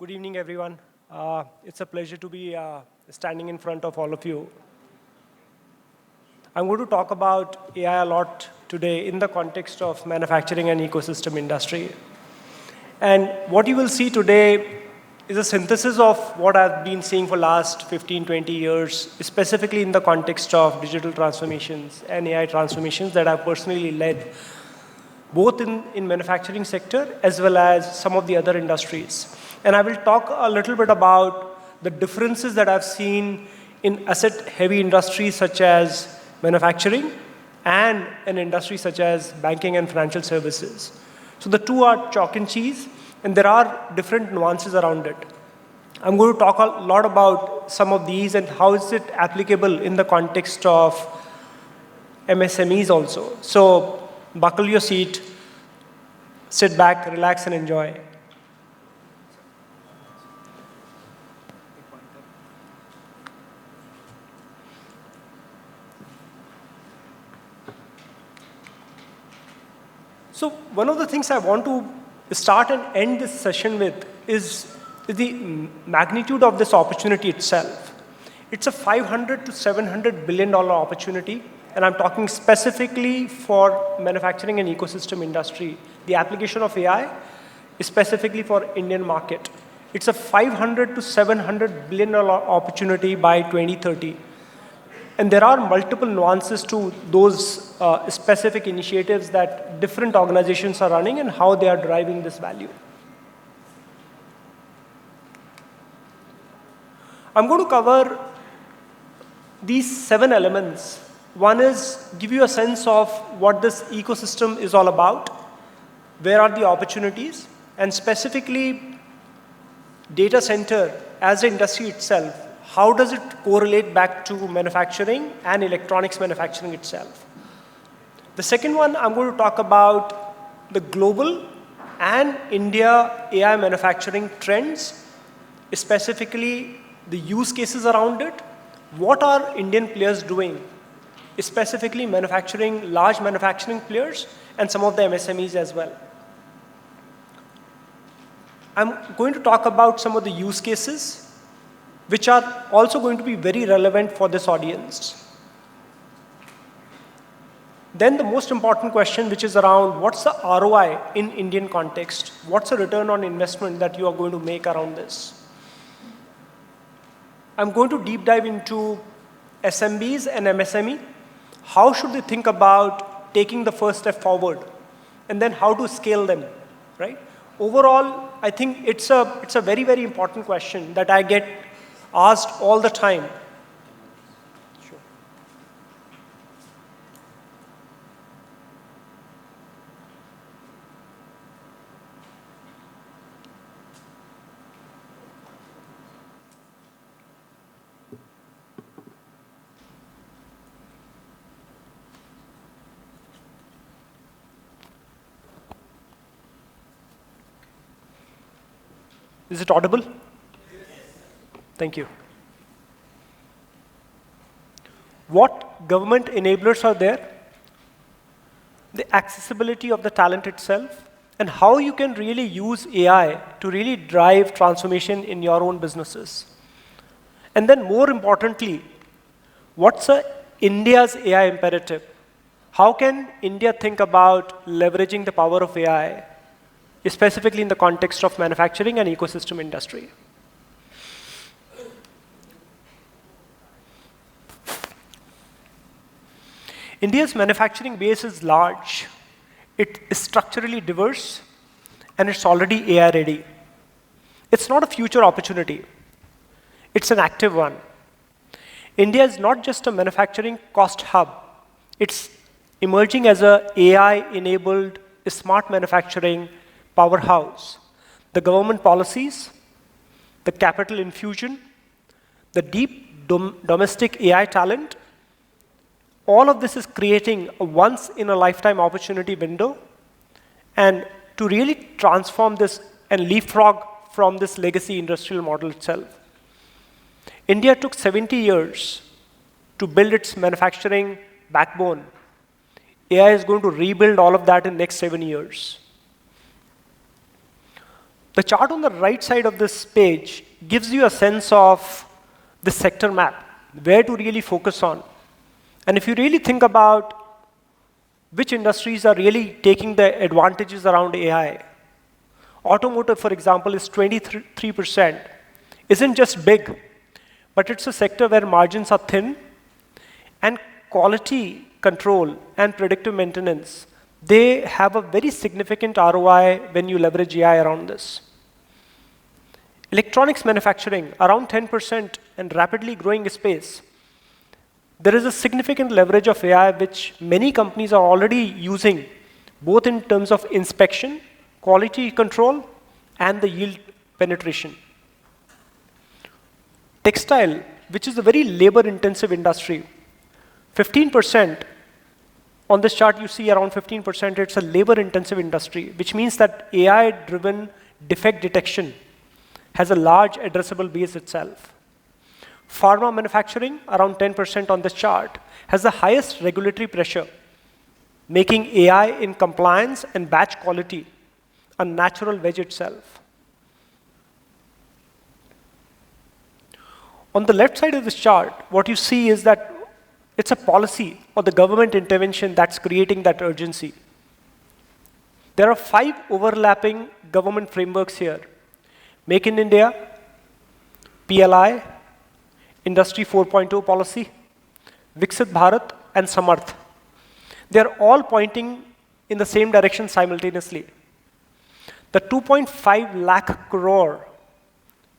Good evening, everyone. It's a pleasure to be standing in front of all of you. I'm going to talk about AI a lot today in the context of manufacturing and ecosystem industry. And what you will see today is a synthesis of what I've been seeing for last 15, 20 years, specifically in the context of digital transformations and AI transformations that I've personally led, both in manufacturing sector as well as some of the other industries. And I will talk a little bit about the differences that I've seen in asset-heavy industries such as manufacturing and an industry such as banking and financial services. So the two are chalk and cheese, and there are different nuances around it. I'm going to talk a lot about some of these and how is it applicable in the context of MSMEs also. So buckle your seat, sit back, relax, and enjoy. So one of the things I want to start and end this session with is the magnitude of this opportunity itself. It's a $500 to $700 billion opportunity, and I'm talking specifically for manufacturing and ecosystem industry. The application of AI is specifically for Indian market. It's a $500 to $700 billion opportunity by 2030. And there are multiple nuances to those specific initiatives that different organizations are running and how they are driving this value. I'm going to cover these 7 elements. One is give you a sense of what this ecosystem is all about, where are the opportunities, and specifically data center as an industry itself. How does it correlate back to manufacturing and electronics manufacturing itself? The second one, I'm going to talk about the global and India AI manufacturing trends, specifically the use cases around it. What are Indian players doing, specifically manufacturing, large manufacturing players, and some of the MSMEs as well. I'm going to talk about some of the use cases which are also going to be very relevant for this audience. Then the most important question, which is around what's the ROI in Indian context? What's the return on investment that you are going to make around this? I'm going to deep dive into SMBs and MSME. How should they think about taking the first step forward? And then how to scale them, right? Overall, I think it's a very, very important question that I get asked all the time. Sure. Is it audible? Thank you. What government enablers are there? The accessibility of the talent itself, and how you can really use AI to really drive transformation in your own businesses. And then more importantly, what's India's AI imperative? How can India think about leveraging the power of AI, specifically in the context of manufacturing and ecosystem industry? India's manufacturing base is large. It is structurally diverse, and it's already AI ready. It's not a future opportunity. It's an active one. India is not just a manufacturing cost hub. It's emerging as an AI-enabled smart manufacturing powerhouse. The government policies, the capital infusion, the deep domestic AI talent, all of this is creating a once-in-a-lifetime opportunity window, and to really transform this and leapfrog from this legacy industrial model itself. India took 70 years to build its manufacturing backbone. AI is going to rebuild all of that in the next 7 years. The chart on the right side of this page gives you a sense of the sector map, where to really focus on. And if you really think about which industries are really taking the advantages around AI, automotive, for example, is 23%. Isn't just big, but it's a sector where margins are thin, and quality control and predictive maintenance, they have a very significant ROI when you leverage AI around this. Electronics manufacturing, around 10% and rapidly growing space. There is a significant leverage of AI which many companies are already using, both in terms of inspection, quality control, and the yield penetration. Textile, which is a very labor-intensive industry, 15%. On this chart, you see around 15%. It's a labor-intensive industry, which means that AI-driven defect detection has a large addressable base itself. Pharma manufacturing, around 10% on this chart, has the highest regulatory pressure, making AI in compliance and batch quality a natural wedge itself. On the left side of this chart, what you see is that it's a policy or the government intervention that's creating that urgency. There are 5 overlapping government frameworks here: Make in India, PLI, Industry 4.0 policy, Viksit Bharat, and Samarth. They're all pointing in the same direction simultaneously. The 2.5 lakh crore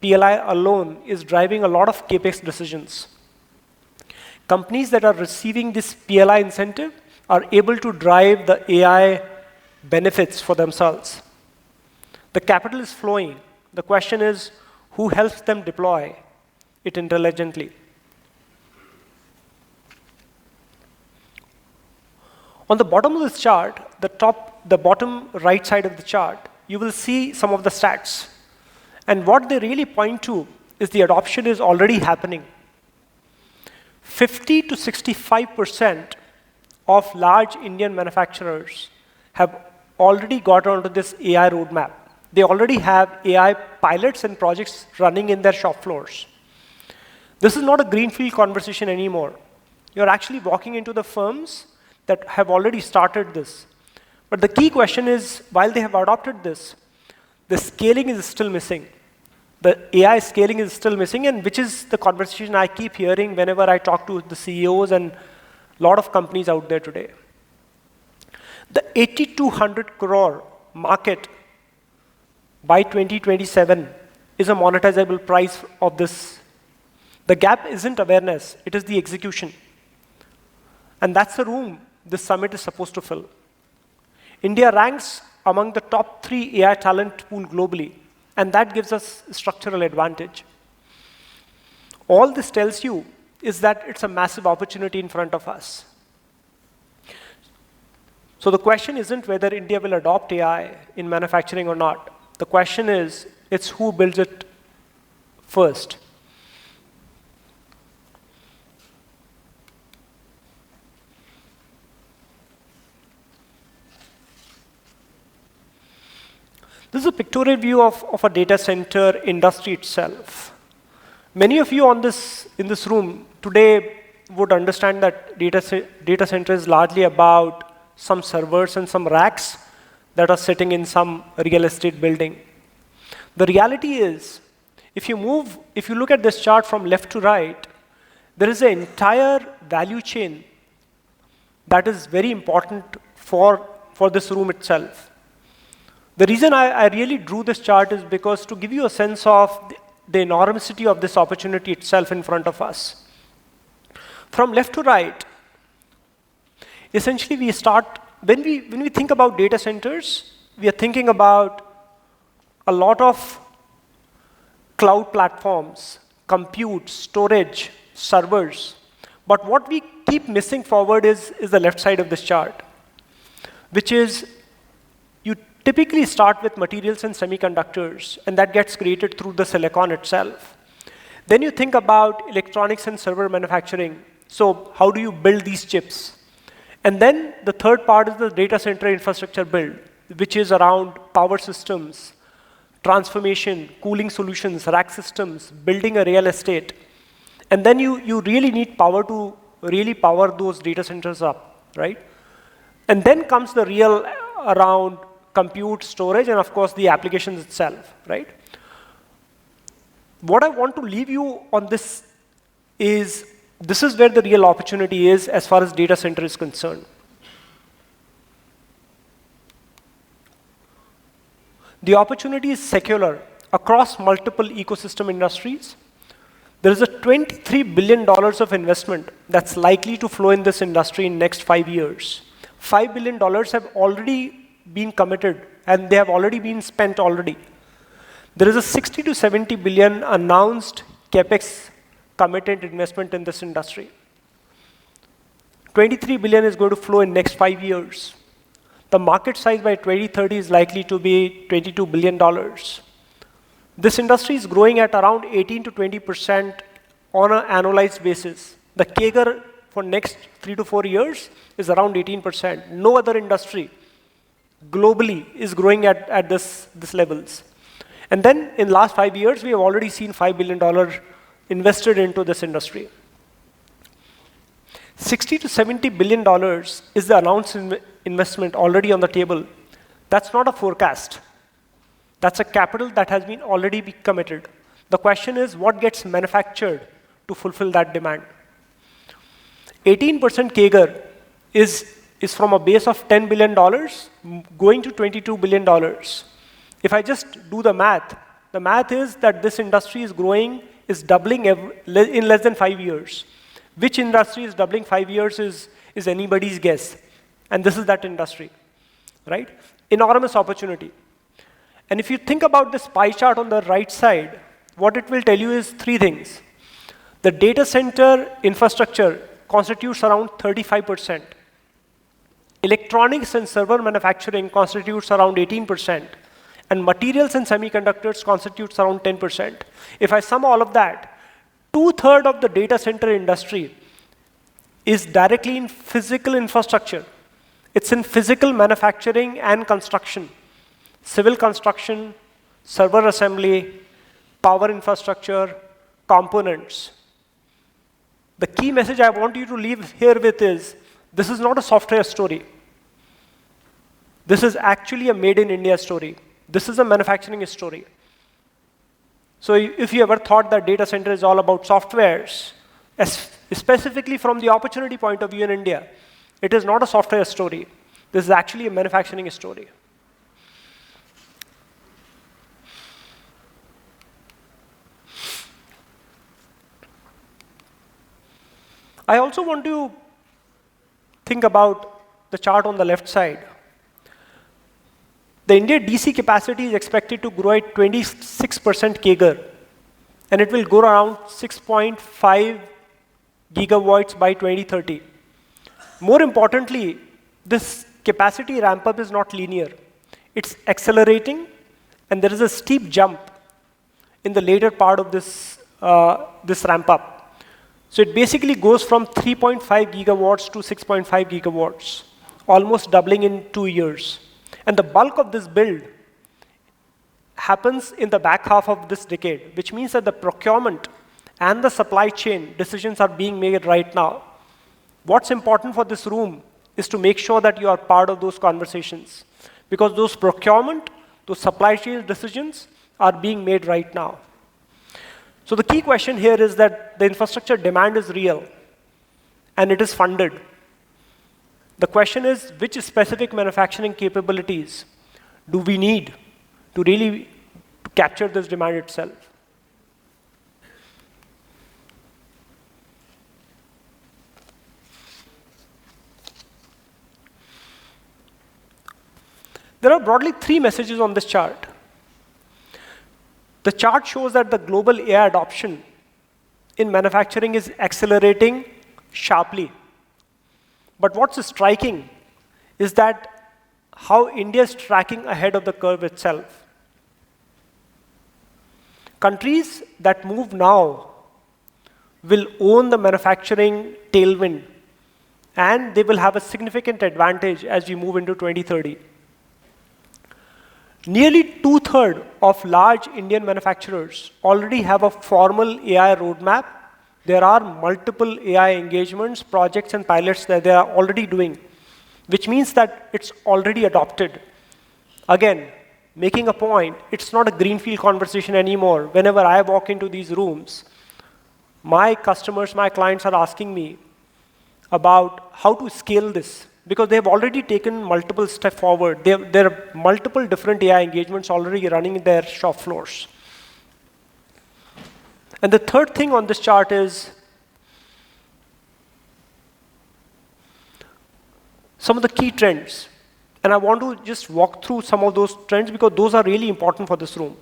PLI alone is driving a lot of CapEx decisions. Companies that are receiving this PLI incentive are able to drive the AI benefits for themselves. The capital is flowing. The question is, who helps them deploy it intelligently? On the bottom of this chart, the bottom right side of the chart, you will see some of the stats. And what they really point to is the adoption is already happening. 50 to 65% of large Indian manufacturers have already got onto this AI roadmap. They already have AI pilots and projects running in their shop floors. This is not a greenfield conversation anymore. You're actually walking into the firms that have already started this. But the key question is, while they have adopted this, the scaling is still missing. The AI scaling is still missing, and which is the conversation I keep hearing whenever I talk to the CEOs and a lot of companies out there today. The 8,200 crore market by 2027 is a monetizable price of this. The gap isn't awareness, it is the execution. And that's the room this summit is supposed to fill. India ranks among the top 3 AI talent pool globally, and that gives us structural advantage. All this tells you is that it's a massive opportunity in front of us. So the question isn't whether India will adopt AI in manufacturing or not. The question is, it's who builds it first. This is a pictorial view of a data center industry itself. Many of you in this room today would understand that data center is largely about some servers and some racks that are sitting in some real estate building. The reality is, if you look at this chart from left to right, there is an entire value chain that is very important for this room itself. The reason I really drew this chart is because to give you a sense of the enormity of this opportunity itself in front of us. From left to right, essentially we start, when we think about data centers, we are thinking about a lot of cloud platforms, compute, storage, servers. But what we keep missing forward is the left side of this chart, which is you typically start with materials and semiconductors, and that gets created through the silicon itself. Then you think about electronics and server manufacturing. So how do you build these chips? And then the third part is the data center infrastructure build, which is around power systems, transformation, cooling solutions, rack systems, building a real estate. And then you really need power to really power those data centers up, right? And then comes the real around compute, storage, and of course the applications itself, right? What I want to leave you on this is where the real opportunity is as far as data center is concerned. The opportunity is secular across multiple ecosystem industries. There is a $23 billion of investment that's likely to flow in this industry in next 5 years. $5 billion have already been committed, and they have already been spent already. There is a 60 to 70 billion announced capex committed investment in this industry. 23 billion is going to flow in next 5 years. The market size by 2030 is likely to be $22 billion. This industry is growing at around 18 to 20% on an annualized basis. The CAGR for next 3 to 4 years is around 18%. No other industry globally is growing at this levels. And then in last 5 years, we have already seen $5 billion invested into this industry. 60 to 70 billion dollars is the announced investment already on the table. That's not a forecast. That's a capital that has been already committed. The question is, what gets manufactured to fulfill that demand? 18% CAGR is from a base of $10 billion going to $22 billion. If I just do the math is that this industry is growing, is doubling in less than 5 years. Which industry is doubling 5 years is anybody's guess. And this is that industry, right? Enormous opportunity. And if you think about this pie chart on the right side, what it will tell you is 3 things. The data center infrastructure constitutes around 35%. Electronics and server manufacturing constitutes around 18%. And materials and semiconductors constitutes around 10%. If I sum all of that, 2/3 of the data center industry is directly in physical infrastructure. It's in physical manufacturing and construction, civil construction, server assembly, power infrastructure, components. The key message I want you to leave here with is, this is not a software story. This is actually a made in India story. This is a manufacturing story. So if you ever thought that data center is all about softwares, specifically from the opportunity point of view in India, it is not a software story. This is actually a manufacturing story. I also want to think about the chart on the left side. The India DC capacity is expected to grow at 26% CAGR, and it will go around 6.5 gigawatts by 2030. More importantly, this capacity ramp up is not linear. It's accelerating, and there is a steep jump in the later part of this ramp up. So it basically goes from 3.5 gigawatts to 6.5 gigawatts, almost doubling in 2 years. And the bulk of this build happens in the back half of this decade, which means that the procurement and the supply chain decisions are being made right now. What's important for this room is to make sure that you are part of those conversations, because those procurement, those supply chain decisions are being made right now. So the key question here is that the infrastructure demand is real, and it is funded. The question is, which specific manufacturing capabilities do we need to really capture this demand itself? There are broadly 3 messages on this chart. The chart shows that the global AI adoption in manufacturing is accelerating sharply. But what's striking is that how India is tracking ahead of the curve itself. Countries that move now will own the manufacturing tailwind, and they will have a significant advantage as we move into 2030. Nearly two-thirds of large Indian manufacturers already have a formal AI roadmap. There are multiple AI engagements, projects, and pilots that they are already doing, which means that it's already adopted. Again, making a point, it's not a greenfield conversation anymore. Whenever I walk into these rooms, my customers, my clients are asking me about how to scale this, because they have already taken multiple steps forward. There are multiple different AI engagements already running in their shop floors. And the third thing on this chart is some of the key trends. And I want to just walk through some of those trends because those are really important for this room.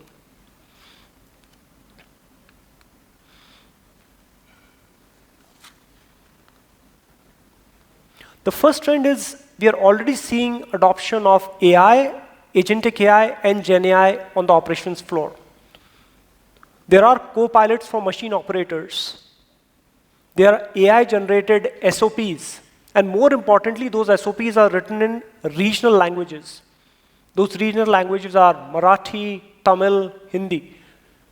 The first trend is we are already seeing adoption of AI, agentic AI, and Gen AI on the operations floor. There are co-pilots for machine operators. There are AI-generated SOPs. And more importantly, those SOPs are written in regional languages. Those regional languages are Marathi, Tamil, Hindi.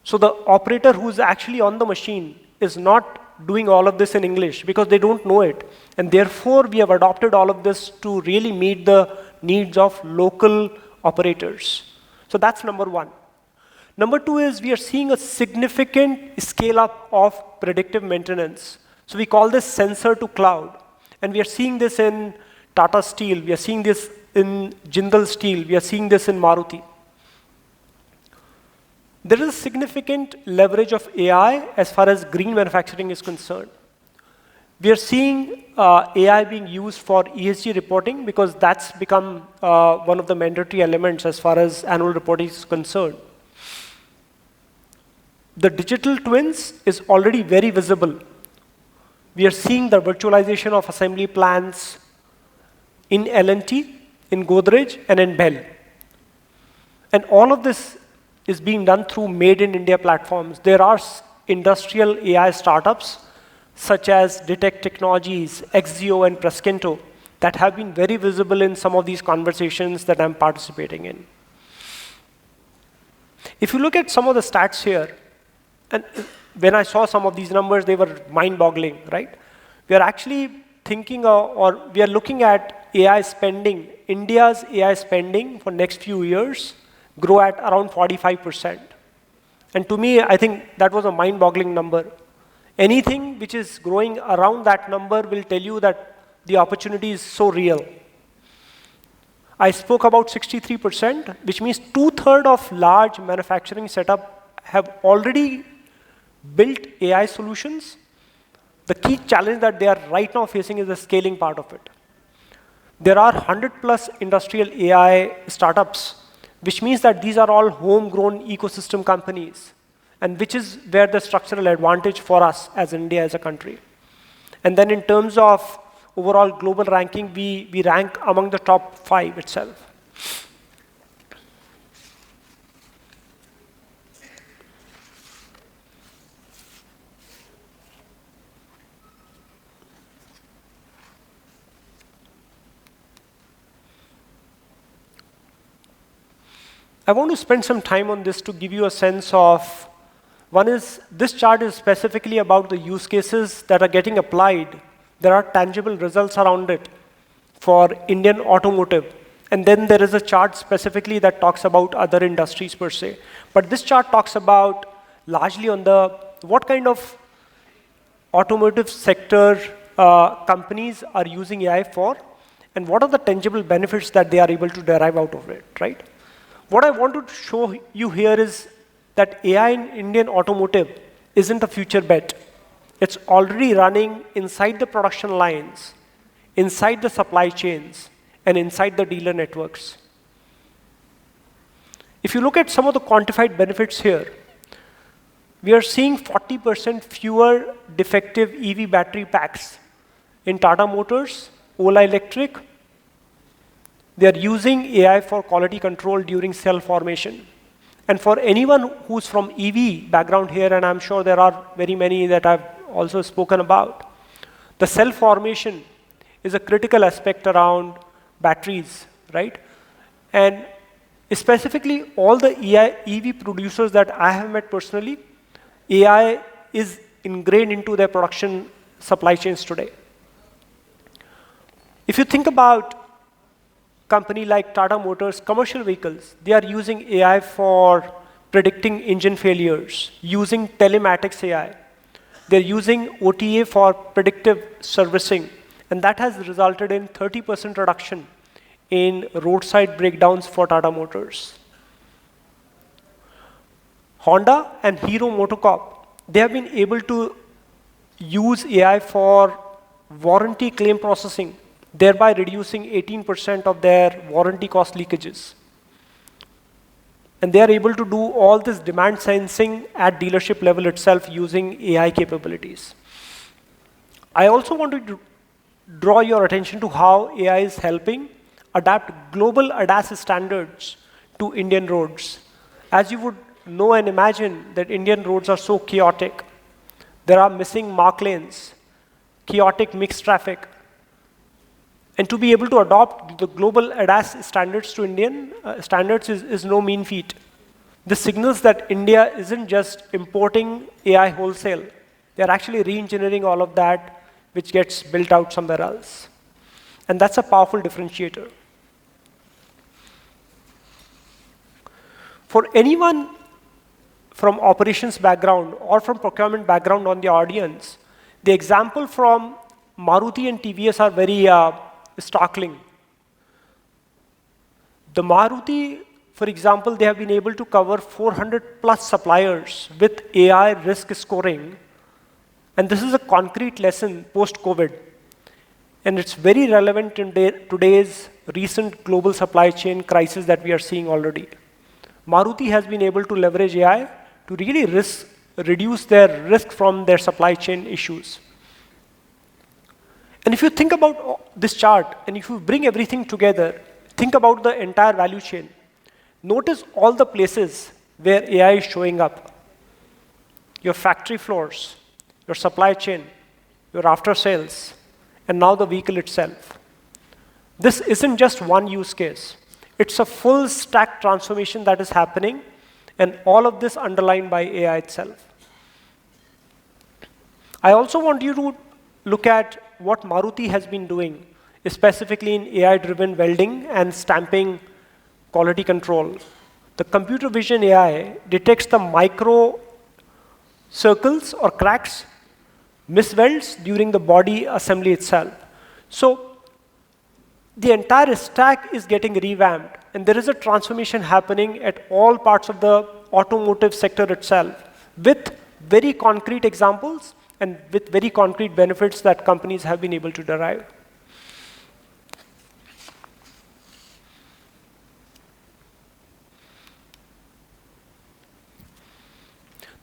So the operator who's actually on the machine is not doing all of this in English because they don't know it. And therefore, we have adopted all of this to really meet the needs of local operators. So that's number one. Number two is we are seeing a significant scale up of predictive maintenance. So we call this sensor to cloud. And we are seeing this in Tata Steel. We are seeing this in Jindal Steel. We are seeing this in Maruti. There is a significant leverage of AI as far as green manufacturing is concerned. We are seeing AI being used for ESG reporting because that's become one of the mandatory elements as far as annual reporting is concerned. The digital twins is already very visible. We are seeing the virtualization of assembly plants in L&T, in Godrej, and in Bell. And all of this is being done through Made in India platforms. There are industrial AI startups, such as Detect Technologies, Exio, and Preskinto, that have been very visible in some of these conversations that I'm participating in. If you look at some of the stats here, and when I saw some of these numbers, they were mind-boggling, right? We are actually thinking or we are looking at AI spending, India's AI spending for next few years grow at around 45%. And to me, I think that was a mind-boggling number. Anything which is growing around that number will tell you that the opportunity is so real. I spoke about 63%, which means two-thirds of large manufacturing setup have already built AI solutions. The key challenge that they are right now facing is the scaling part of it. There are 100+ industrial AI startups, which means that these are all homegrown ecosystem companies, and which is where the structural advantage for us as India as a country. And then in terms of overall global ranking, we rank among the top 5 itself. I want to spend some time on this to give you a sense of, one is, this chart is specifically about the use cases that are getting applied. There are tangible results around it for Indian automotive. And then there is a chart specifically that talks about other industries per se. But this chart talks about largely on the, what kind of automotive sector companies are using AI for, and what are the tangible benefits that they are able to derive out of it, right? What I want to show you here is that AI in Indian automotive isn't a future bet. It's already running inside the production lines, inside the supply chains, and inside the dealer networks. If you look at some of the quantified benefits here, we are seeing 40% fewer defective EV battery packs in Tata Motors, Ola Electric. They are using AI for quality control during cell formation. And for anyone who's from EV background here, and I'm sure there are very many that I've also spoken about, the cell formation is a critical aspect around batteries, right? And Specifically, all the EV producers that I have met personally, AI is ingrained into their production supply chains today. If you think about company like Tata Motors, commercial vehicles, they are using AI for predicting engine failures, using telematics AI. They're using OTA for predictive servicing, and that has resulted in 30% reduction in roadside breakdowns for Tata Motors. Honda and Hero MotoCorp, they have been able to use AI for warranty claim processing, thereby reducing 18% of their warranty cost leakages. And they are able to do all this demand sensing at dealership level itself using AI capabilities. I also want to draw your attention to how AI is helping adapt global ADAS standards to Indian roads. As you would know and imagine that Indian roads are so chaotic. There are missing mark lanes, chaotic mixed traffic. And to be able to adopt the global ADAS standards to Indian standards is no mean feat. This signals that India isn't just importing AI wholesale. They're actually re-engineering all of that, which gets built out somewhere else. And that's a powerful differentiator. For anyone from operations background or from procurement background on the audience, the example from Maruti and TVS are very startling. The Maruti, for example, they have been able to cover 400 plus suppliers with AI risk scoring. And this is a concrete lesson post-COVID. And it's very relevant in today's recent global supply chain crisis that we are seeing already. Maruti has been able to leverage AI to really reduce their risk from their supply chain issues. And if you think about this chart, and if you bring everything together, think about the entire value chain. Notice all the places where AI is showing up. Your factory floors, your supply chain, your after sales, and now the vehicle itself. This isn't just one use case. It's a full stack transformation that is happening, and all of this underlined by AI itself. I also want you to look at what Maruti has been doing, specifically in AI-driven welding and stamping quality control. The computer vision AI detects the micro circles or cracks, miswelds during the body assembly itself. So the entire stack is getting revamped, and there is a transformation happening at all parts of the automotive sector itself with very concrete examples and with very concrete benefits that companies have been able to derive.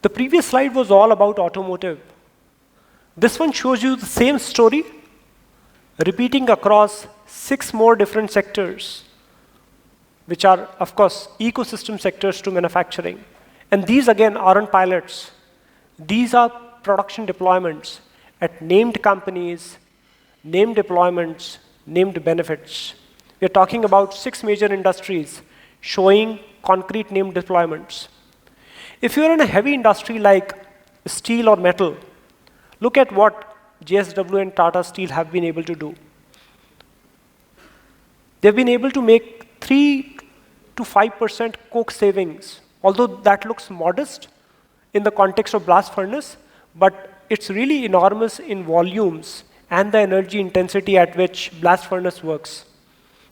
The previous slide was all about automotive. This one shows you the same story, repeating across 6 more different sectors, which are, of course, ecosystem sectors to manufacturing. And these, again, aren't pilots. These are production deployments at named companies, named deployments, named benefits. We're talking about 6 major industries showing concrete named deployments. If you're in a heavy industry like steel or metal, look at what JSW and Tata Steel have been able to do. They've been able to make 3 to 5% coke savings, although that looks modest in the context of blast furnace, but it's really enormous in volumes and the energy intensity at which blast furnace works.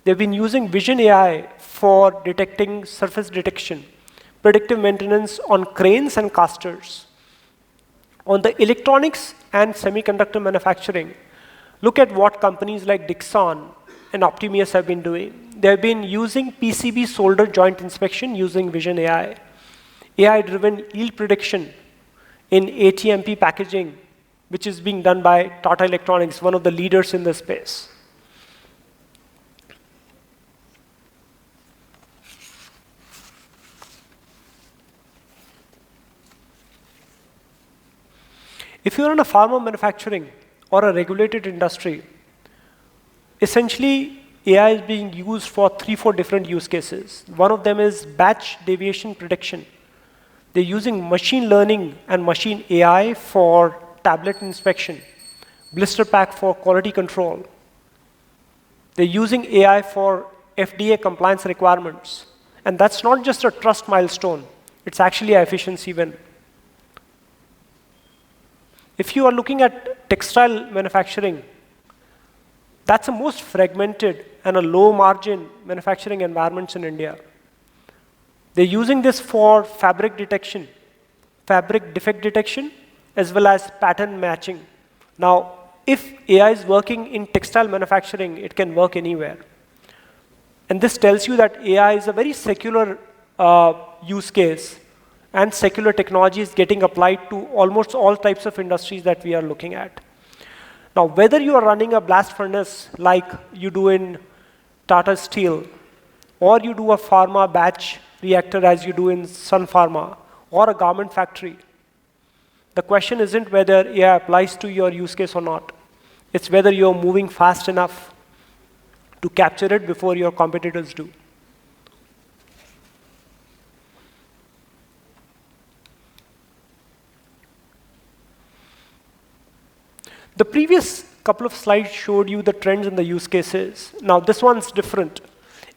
They've been using vision AI for detecting surface detection, predictive maintenance on cranes and casters. On the electronics and semiconductor manufacturing, look at what companies like Dixon and Optimius have been doing. They've been using PCB solder joint inspection using vision AI, AI-driven yield prediction in ATMP packaging, which is being done by Tata Electronics, one of the leaders in this space. If you're in a pharma manufacturing or a regulated industry, essentially AI is being used for 3-4 different use cases. One of them is batch deviation prediction. They're using machine learning and machine AI for tablet inspection, blister pack for quality control. They're using AI for FDA compliance requirements. And that's not just a trust milestone. It's actually an efficiency win. If you are looking at textile manufacturing, that's the most fragmented and a low-margin manufacturing environments in India. They're using this for fabric detection, fabric defect detection, as well as pattern matching. Now, if AI is working in textile manufacturing, it can work anywhere. And this tells you that AI is a very secular use case, and secular technology is getting applied to almost all types of industries that we are looking at. Now, whether you are running a blast furnace like you do in Tata Steel, or you do a pharma batch reactor as you do in Sun Pharma, or a garment factory, the question isn't whether AI applies to your use case or not. It's whether you're moving fast enough to capture it before your competitors do. The previous couple of slides showed you the trends and the use cases. Now, this one's different.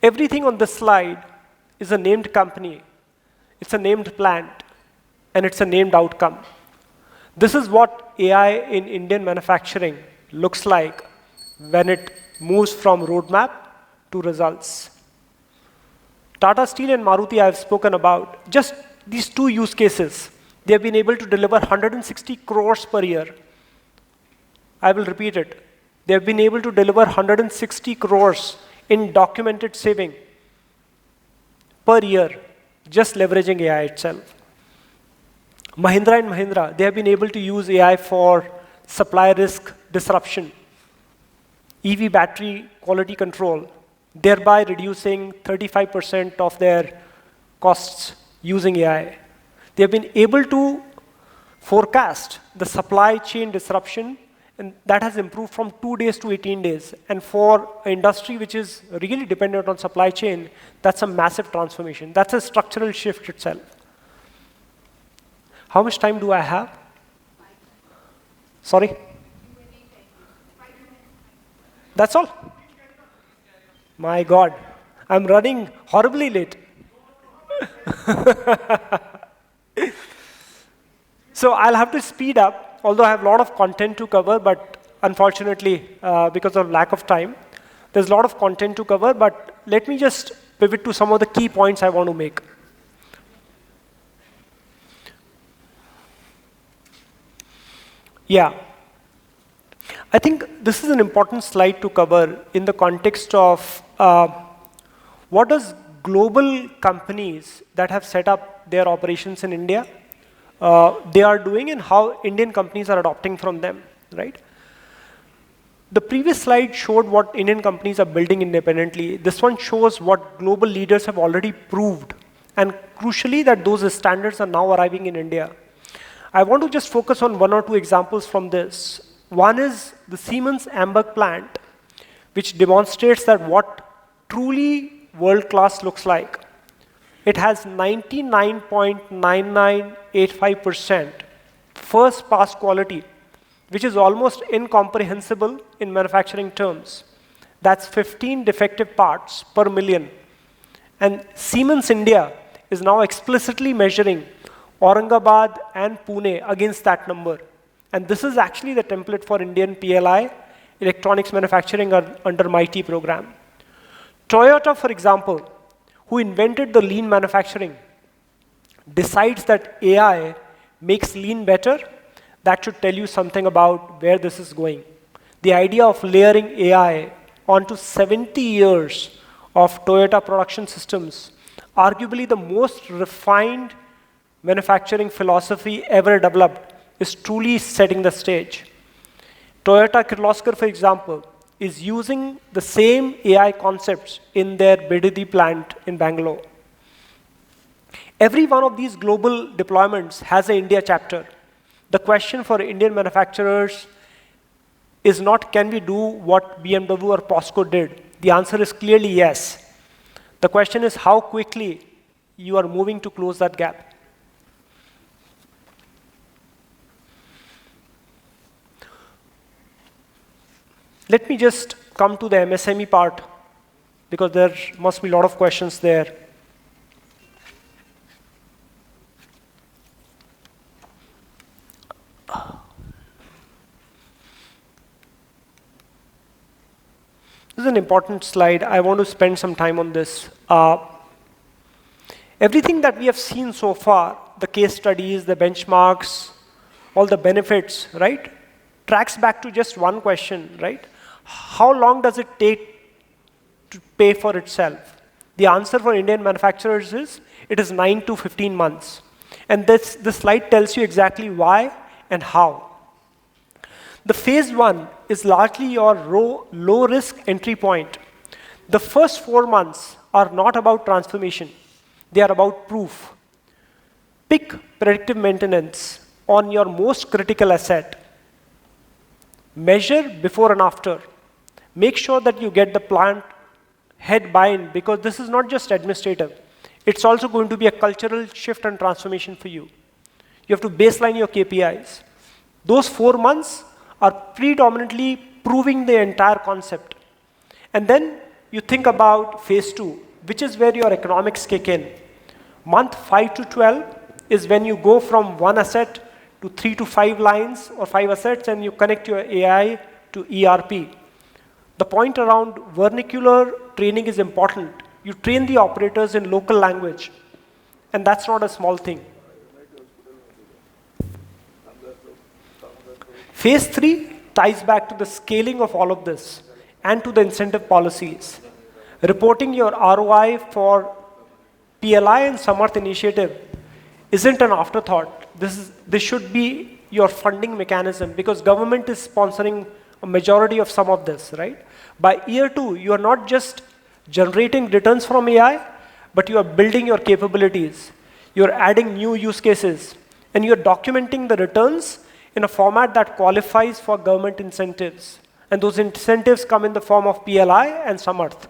Everything on this slide is a named company, it's a named plant, and it's a named outcome. This is what AI in Indian manufacturing looks like when it moves from roadmap to results. Tata Steel and Maruti I have spoken about. Just these two use cases, they have been able to deliver 160 crores per year. I will repeat it. They have been able to deliver 160 crores in documented saving per year, just leveraging AI itself. Mahindra and Mahindra, they have been able to use AI for supply risk disruption, EV battery quality control, thereby reducing 35% of their costs using AI. They have been able to forecast the supply chain disruption, and that has improved from 2 days to 18 days. And for an industry which is really dependent on supply chain, that's a massive transformation. That's a structural shift itself. How much time do I have? Sorry? That's all? My God, I'm running horribly late. So I'll have to speed up, although I have a lot of content to cover, but unfortunately, because of lack of time, there's a lot of content to cover, but let me just pivot to some of the key points I want to make. Yeah. I think this is an important slide to cover in the context of what does global companies that have set up their operations in India, they are doing and how Indian companies are adopting from them, right? The previous slide showed what Indian companies are building independently. This one shows what global leaders have already proved, and crucially that those standards are now arriving in India. I want to just focus on 1 or 2 examples from this. One is the Siemens Hamburg plant, which demonstrates that what truly world-class looks like. It has 99.9985% first pass quality, which is almost incomprehensible in manufacturing terms. That's 15 defective parts per million. And Siemens India is now explicitly measuring Aurangabad and Pune against that number. And this is actually the template for Indian PLI, electronics manufacturing under MITI program. Toyota, for example, who invented the lean manufacturing, decides that AI makes lean better. That should tell you something about where this is going. The idea of layering AI onto 70 years of Toyota production systems, arguably the most refined manufacturing philosophy ever developed, is truly setting the stage. Toyota Kirloskar, for example, is using the same AI concepts in their Bidadi plant in Bangalore. Every one of these global deployments has an India chapter. The question for Indian manufacturers is not, can we do what BMW or POSCO did? The answer is clearly yes. The question is how quickly you are moving to close that gap. Let me just come to the MSME part, because there must be a lot of questions there. This is an important slide. I want to spend some time on this. Everything that we have seen so far, the case studies, the benchmarks, all the benefits, right, tracks back to just one question, right? How long does it take to pay for itself? The answer for Indian manufacturers is, it is 9 to 15 months. And this slide tells you exactly why and how. The phase one is largely your low-risk entry point. The first 4 months are not about transformation. They are about proof. Pick predictive maintenance on your most critical asset. Measure before and after. Make sure that you get the plant head buy-in, because this is not just administrative. It's also going to be a cultural shift and transformation for you. You have to baseline your KPIs. Those 4 months are predominantly proving the entire concept. And then you think about phase two, which is where your economics kick in. Month 5 to 12 is when you go from 1 asset to 3 to 5 lines or 5 assets, and you connect your AI to ERP. The point around vernacular training is important. You train the operators in local language, and that's not a small thing. Phase 3 ties back to the scaling of all of this and to the incentive policies. Reporting your ROI for PLI and Samarth initiative isn't an afterthought. This should be your funding mechanism, because government is sponsoring a majority of some of this, right? By year 2, you are not just generating returns from AI, but you are building your capabilities. You're adding new use cases, and you're documenting the returns in a format that qualifies for government incentives. And those incentives come in the form of PLI and Samarth.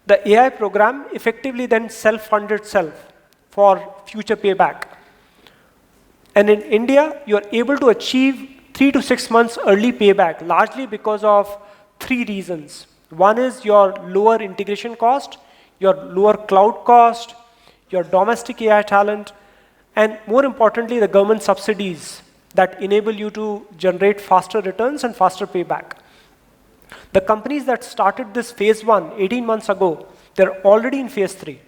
The AI program effectively then self-funds itself for future payback. And in India, you're able to achieve 3 to 6 months early payback, largely because of 3 reasons. One is your lower integration cost, your lower cloud cost, your domestic AI talent, and more importantly, the government subsidies that enable you to generate faster returns and faster payback. The companies that started this phase 1 18 months ago, they're already in phase 3.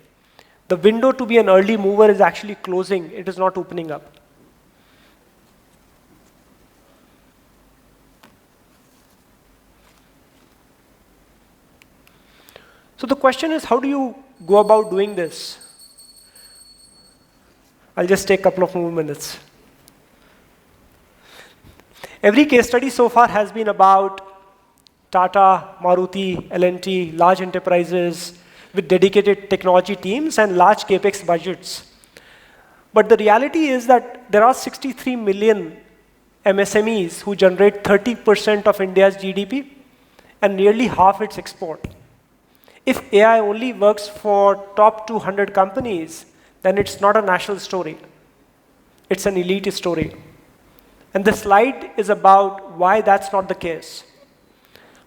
The window to be an early mover is actually closing. It is not opening up. So the question is, how do you go about doing this? I'll just take a couple of more minutes. Every case study so far has been about Tata, Maruti, L&T, large enterprises with dedicated technology teams and large capex budgets. But the reality is that there are 63 million MSMEs who generate 30% of India's GDP and nearly half its export. If AI only works for top 200 companies, then it's not a national story. It's an elite story. And the slide is about why that's not the case.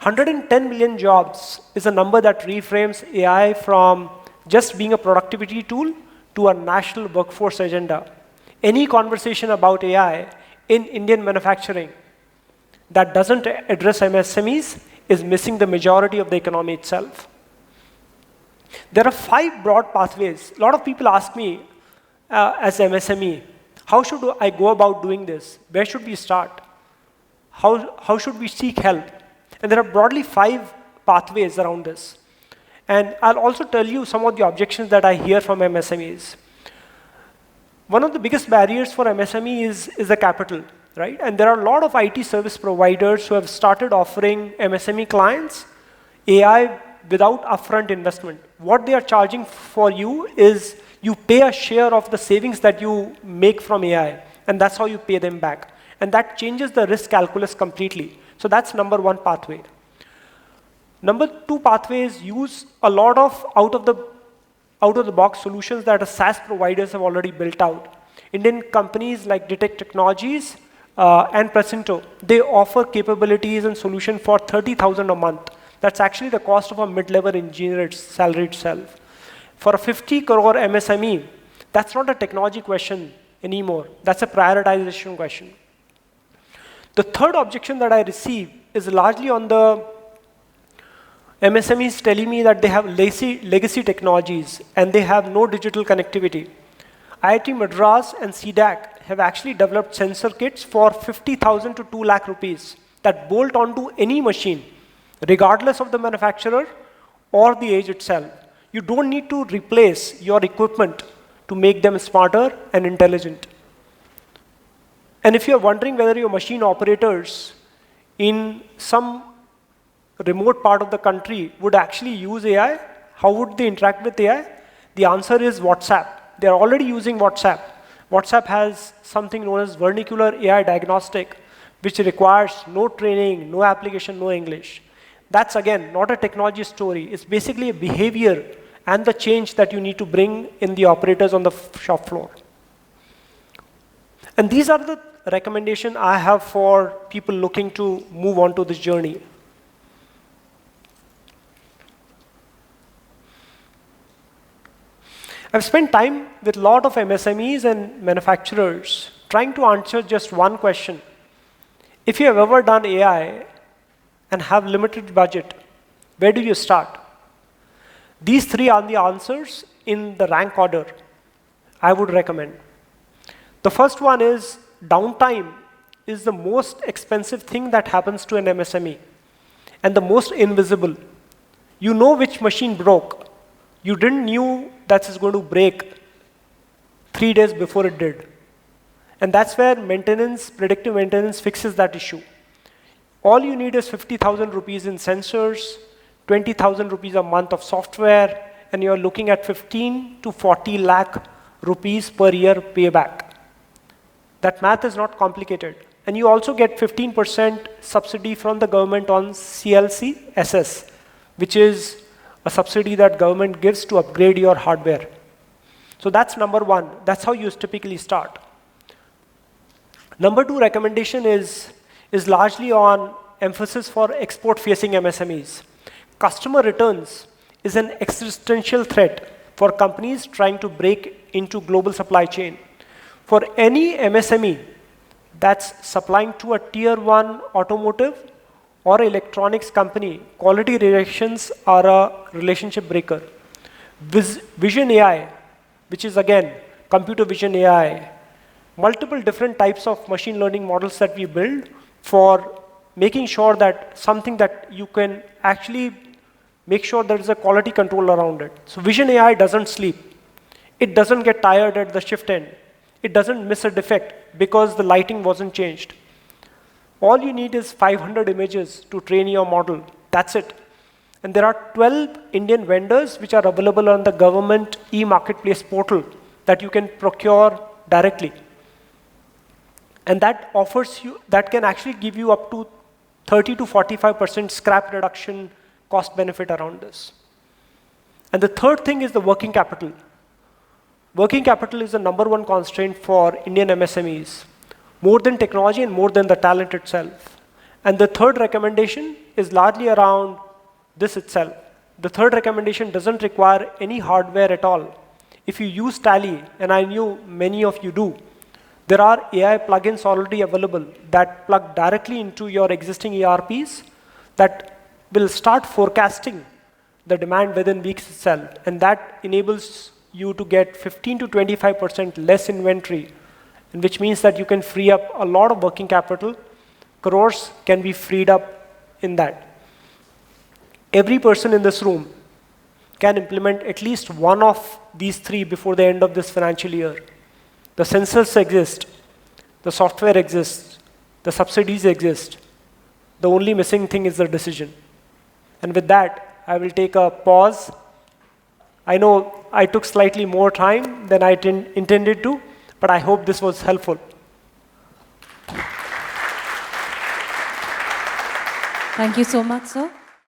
110 million jobs is a number that reframes AI from just being a productivity tool to a national workforce agenda. Any conversation about AI in Indian manufacturing that doesn't address MSMEs is missing the majority of the economy itself. There are 5 broad pathways. A lot of people ask me, as MSME, how should I go about doing this? Where should we start? How should we seek help? And there are broadly 5 pathways around this. And I'll also tell you some of the objections that I hear from MSMEs. One of the biggest barriers for MSME is the capital, right? And there are a lot of IT service providers who have started offering MSME clients AI without upfront investment. What they are charging for you is you pay a share of the savings that you make from AI, and that's how you pay them back. And that changes the risk calculus completely. So that's number 1 pathway. Number two pathways use a lot of out-of-the-box solutions that SaaS providers have already built out. Indian companies like Detect Technologies and Precinto, they offer capabilities and solution for 30,000 a month. That's actually the cost of a mid-level engineer's salary itself. For a 50 crore MSME, that's not a technology question anymore. That's a prioritization question. The third objection that I receive is largely on the MSMEs telling me that they have legacy technologies and they have no digital connectivity. IIT Madras and CDAC have actually developed sensor kits for 50,000 to 2 lakh rupees that bolt onto any machine, regardless of the manufacturer or the age itself. You don't need to replace your equipment to make them smarter and intelligent. And if you're wondering whether your machine operators in some remote part of the country would actually use AI, how would they interact with AI? The answer is WhatsApp. They're already using WhatsApp. WhatsApp has something known as vernacular AI diagnostic, which requires no training, no application, no English. That's, again, not a technology story. It's basically a behavior and the change that you need to bring in the operators on the shop floor. And these are the recommendations I have for people looking to move on to this journey. I've spent time with a lot of MSMEs and manufacturers trying to answer just one question. If you have ever done AI and have limited budget, where do you start? These three are the answers in the rank order I would recommend. The first one is downtime is the most expensive thing that happens to an MSME and the most invisible. You know which machine broke. You didn't knew that it's going to break 3 days before it did. And that's where maintenance, predictive maintenance fixes that issue. All you need is 50,000 rupees in sensors, 20,000 rupees a month of software, and you're looking at 15 to 40 lakh rupees per year payback. That math is not complicated. And you also get 15% subsidy from the government on CLCSS, which is a subsidy that government gives to upgrade your hardware. So that's number one. That's how you typically start. Number two recommendation is largely on emphasis for export-facing MSMEs. Customer returns is an existential threat for companies trying to break into global supply chain. For any MSME that's supplying to a tier 1 automotive or electronics company, quality relations are a relationship breaker. Vision AI, which is again computer vision AI, multiple different types of machine learning models that we build for making sure that something that you can actually make sure there is a quality control around it. So Vision AI doesn't sleep. It doesn't get tired at the shift end. It doesn't miss a defect because the lighting wasn't changed. All you need is 500 images to train your model. That's it. And there are 12 Indian vendors which are available on the government e-marketplace portal that you can procure directly. And that can actually give you up to 30 to 45% scrap reduction cost benefit around this. And the third thing is the working capital. Working capital is the number one constraint for Indian MSMEs, more than technology and more than the talent itself. And the third recommendation is largely around this itself. The third recommendation doesn't require any hardware at all. If you use Tally, and I knew many of you do, there are AI plugins already available that plug directly into your existing ERPs that will start forecasting the demand within weeks itself. And that enables you to get 15 to 25% less inventory, and which means that you can free up a lot of working capital. Crores can be freed up in that. Every person in this room can implement at least one of these three before the end of this financial year. The sensors exist, the software exists, the subsidies exist. The only missing thing is the decision. And with that, I will take a pause. I know I took slightly more time than I intended to, but I hope this was helpful. Thank you so much, sir.